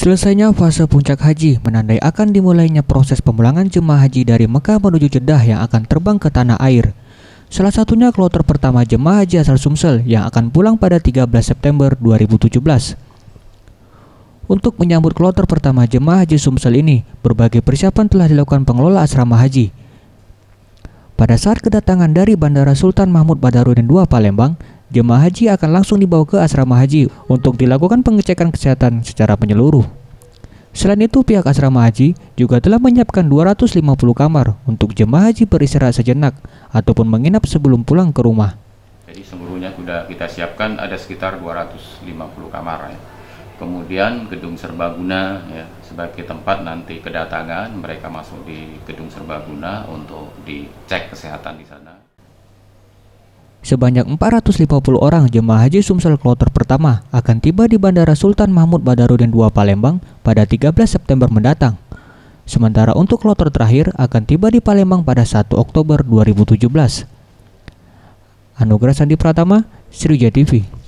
Selesainya fase puncak haji menandai akan dimulainya proses pemulangan jemaah haji dari Mekah menuju Jeddah yang akan terbang ke tanah air. Salah satunya kloter pertama jemaah haji asal Sumsel yang akan pulang pada 13 September 2017. Untuk menyambut kloter pertama jemaah haji Sumsel ini, berbagai persiapan telah dilakukan pengelola asrama haji. Pada saat kedatangan dari Bandara Sultan Mahmud Badarudin II Palembang, jemaah haji akan langsung dibawa ke asrama haji untuk dilakukan pengecekan kesehatan secara menyeluruh. Selain itu, pihak asrama haji juga telah menyiapkan 250 kamar untuk jemaah haji beristirahat sejenak ataupun menginap sebelum pulang ke rumah. Jadi seluruhnya sudah kita siapkan ada sekitar 250 kamar ya. Kemudian gedung serbaguna ya, sebagai tempat nanti kedatangan mereka masuk di gedung serbaguna untuk dicek kesehatan di sana. Sebanyak 450 orang jemaah haji Sumsel kloter pertama akan tiba di Bandara Sultan Mahmud Badarudin II Palembang pada 13 September mendatang. Sementara untuk kloter terakhir akan tiba di Palembang pada 1 Oktober 2017. Anugrah Sandi Pratama, Sriwijaya TV.